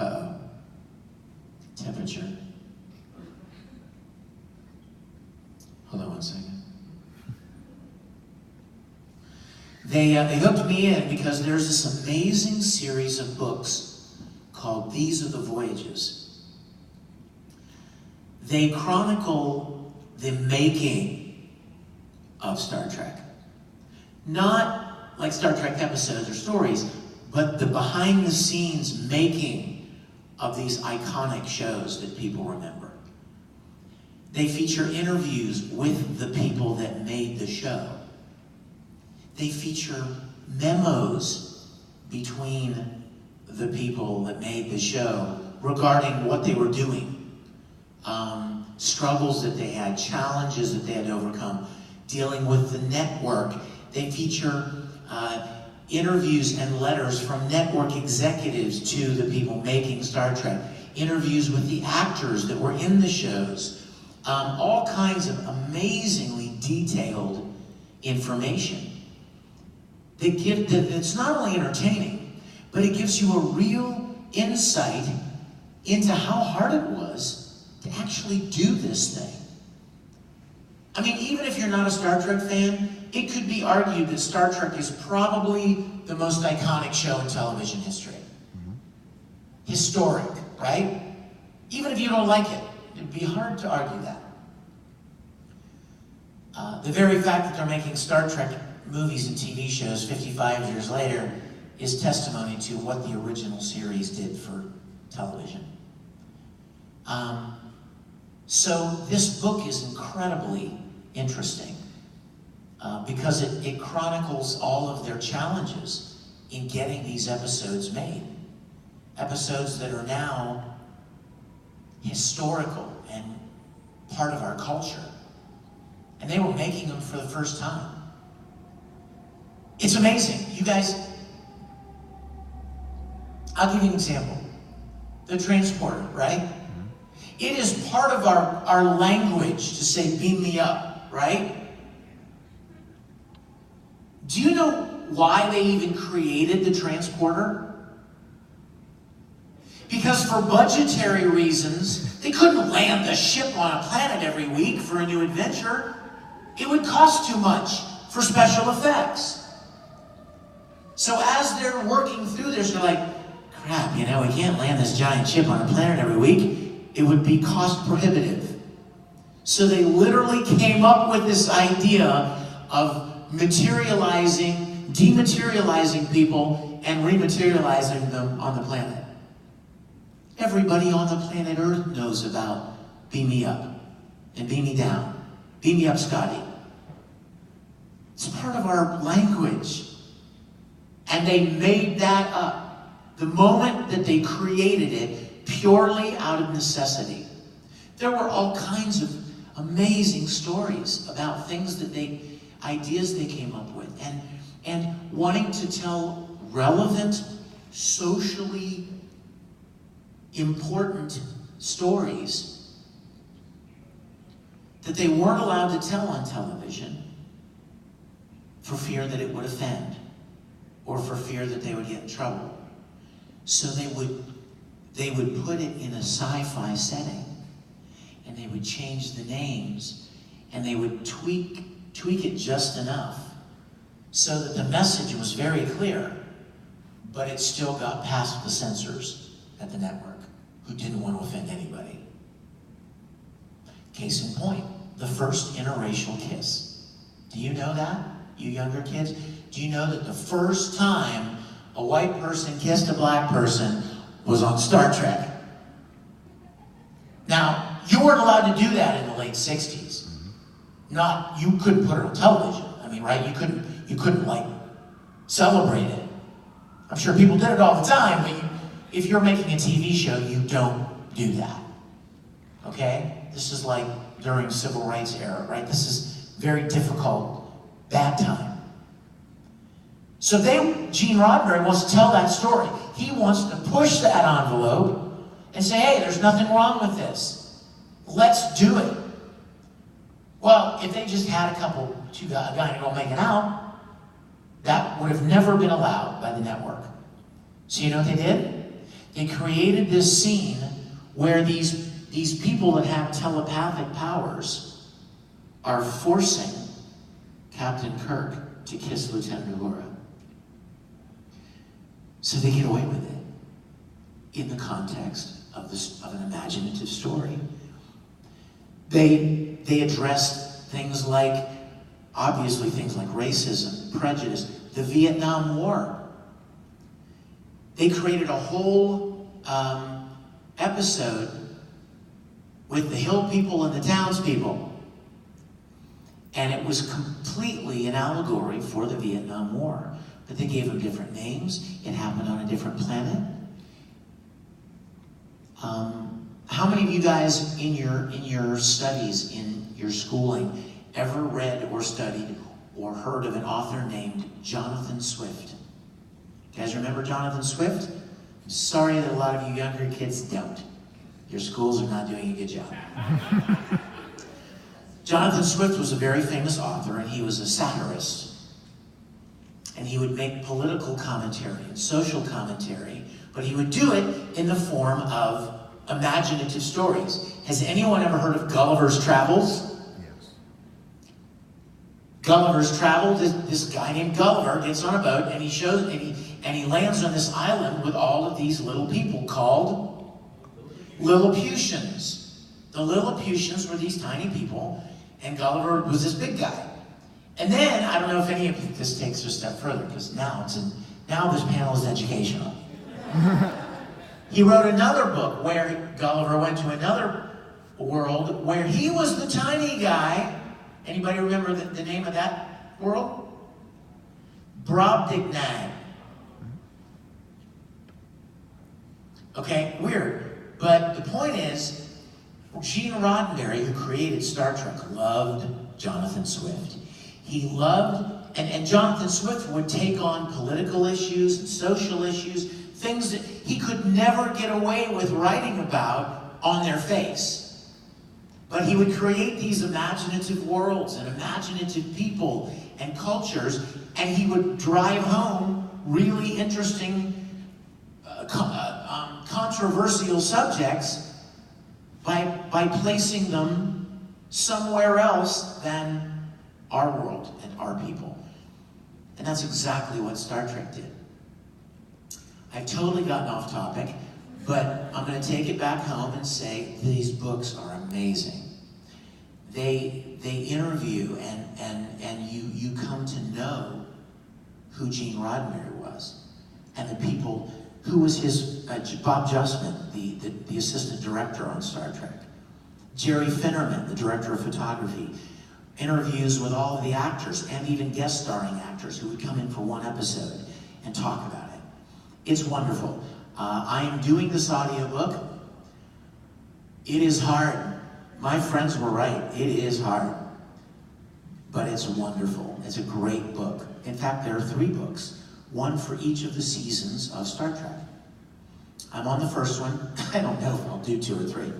Uh-oh. Temperature. Hold on one second. They hooked me in because there's this amazing series of books called These Are the Voyages. They chronicle the making of Star Trek. Not like Star Trek episodes or stories, but the behind-the-scenes making of these iconic shows that people remember. They feature interviews with the people that made the show. They feature memos between the people that made the show regarding what they were doing, struggles that they had, challenges that they had to overcome, dealing with the network. They feature interviews and letters from network executives to the people making Star Trek, interviews with the actors that were in the shows, all kinds of amazingly detailed information. It's not only entertaining, but it gives you a real insight into how hard it was to actually do this thing. I mean, even if you're not a Star Trek fan, it could be argued that Star Trek is probably the most iconic show in television history. Mm-hmm. Historic, right? Even if you don't like it, it'd be hard to argue that. The very fact that they're making Star Trek movies and TV shows 55 years later is testimony to what the original series did for television. So this book is incredibly interesting because it chronicles all of their challenges in getting these episodes made. Episodes that are now historical and part of our culture. And they were making them for the first time. It's amazing. You guys, I'll give you an example. The transporter, right? It is part of our language to say, beam me up, right? Do you know why they even created the transporter? Because for budgetary reasons, they couldn't land the ship on a planet every week for a new adventure. It would cost too much for special effects. So as they're working through this, they're like, crap, we can't land this giant ship on a planet every week. It would be cost prohibitive. So they literally came up with this idea of dematerializing people and rematerializing them on the planet. Everybody on the planet Earth knows about beam me up and beam me down. Beam me up, Scotty. It's part of our language. And they made that up the moment that they created it purely out of necessity. There were all kinds of amazing stories about things ideas they came up with, and wanting to tell relevant, socially important stories that they weren't allowed to tell on television for fear that it would offend, or for fear that they would get in trouble. So they would put it in a sci-fi setting, and they would change the names, and they would tweak it just enough so that the message was very clear, but it still got past the censors at the network, who didn't want to offend anybody. Case in point, the first interracial kiss. Do you know that, you younger kids? Do you know that the first time a white person kissed a black person was on Star Trek? Now, you weren't allowed to do that in the late 60s. You couldn't put it on television. Right? You couldn't celebrate it. I'm sure people did it all the time, but if you're making a TV show, you don't do that. Okay? This is like during civil rights era, right? This is very difficult, bad time. So Gene Roddenberry wants to tell that story. He wants to push that envelope and say, hey, there's nothing wrong with this. Let's do it. Well, if they just had a guy and a girl making out, that would have never been allowed by the network. So you know what they did? They created this scene where these people that have telepathic powers are forcing Captain Kirk to kiss Lieutenant Uhura. So they get away with it in the context of an imaginative story. They addressed things like, obviously things like racism, prejudice, the Vietnam War. They created a whole episode with the hill people and the townspeople. And it was completely an allegory for the Vietnam War. But they gave them different names. It happened on a different planet. How many of you guys in your studies, in your schooling, ever read or studied or heard of an author named Jonathan Swift? You guys remember Jonathan Swift? I'm sorry that a lot of you younger kids don't. Your schools are not doing a good job. Jonathan Swift was a very famous author, and he was a satirist. And he would make political commentary and social commentary, but he would do it in the form of imaginative stories. Has anyone ever heard of Gulliver's Travels? Yes. Gulliver's Travels, this guy named Gulliver gets on a boat and he lands on this island with all of these little people called Lilliputians. The Lilliputians were these tiny people, and Gulliver was this big guy. And then, I don't know if any of this takes it a step further, because now this panel is educational. He wrote another book where Gulliver went to another world where he was the tiny guy. Anybody remember the name of that world? Brobdingnag. Okay, weird. But the point is, Gene Roddenberry, who created Star Trek, loved Jonathan Swift. He loved, and Jonathan Swift would take on political issues and social issues, things that he could never get away with writing about on their face. But he would create these imaginative worlds and imaginative people and cultures, and he would drive home really interesting, controversial subjects by placing them somewhere else than our world and our people. And that's exactly what Star Trek did. I've totally gotten off topic, but I'm going to take it back home and say these books are amazing. They interview and you come to know who Gene Roddenberry was and the people who was his Bob Justman, the assistant director on Star Trek. Jerry Finnerman, the director of photography. Interviews with all of the actors and even guest starring actors who would come in for one episode and talk about it. It's wonderful. I am doing this audiobook. It is hard. My friends were right. It is hard. But it's wonderful. It's a great book. In fact, there are 3 books, one for each of the seasons of Star Trek. I'm on the first one. I don't know if I'll do 2 or 3.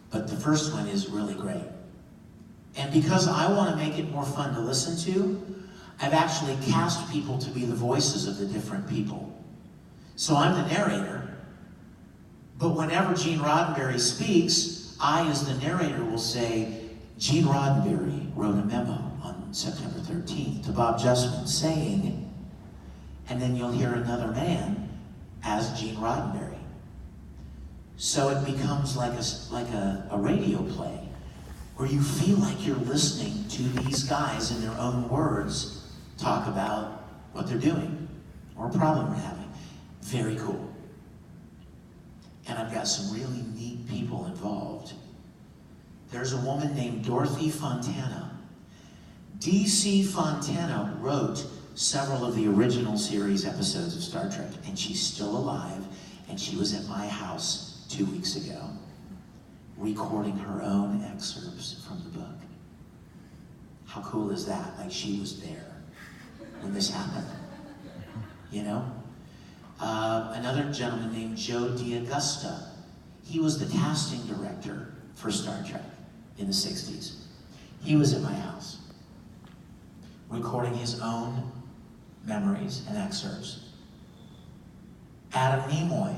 But the first one is really great. And because I want to make it more fun to listen to, I've actually cast people to be the voices of the different people. So I'm the narrator, but whenever Gene Roddenberry speaks, I as the narrator will say, Gene Roddenberry wrote a memo on September 13th to Bob Justman saying, and then you'll hear another man as Gene Roddenberry. So it becomes like a radio play, where you feel like you're listening to these guys in their own words talk about what they're doing or a problem they're having. Very cool. And I've got some really neat people involved. There's a woman named Dorothy Fontana. D.C. Fontana wrote several of the original series episodes of Star Trek, and she's still alive, and she was at my house 2 weeks ago, recording her own excerpts from the book. How cool is that? Like she was there when this happened, you know? Another gentleman named Joe DiAgusta. He was the casting director for Star Trek in the 60s. He was at my house, recording his own memories and excerpts. Adam Nimoy,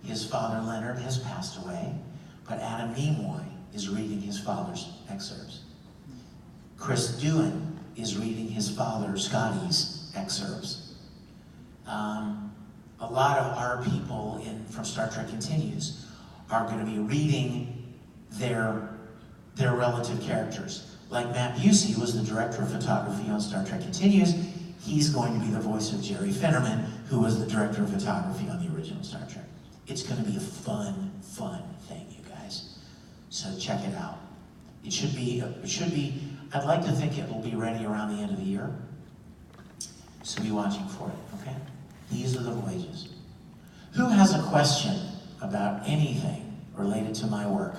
his father Leonard has passed away, but Adam Nimoy is reading his father's excerpts. Chris Doohan is reading his father Scotty's excerpts. A lot of our people from Star Trek Continues are going to be reading their relative characters. Like Matt Busey was the director of photography on Star Trek Continues. He's going to be the voice of Jerry Finnerman, who was the director of photography on the original Star Trek. It's going to be a fun thing, you guys. So check it out. It should be, I'd like to think it will be ready around the end of the year. So be watching for it, okay? These are the voyages. Who has a question about anything related to my work?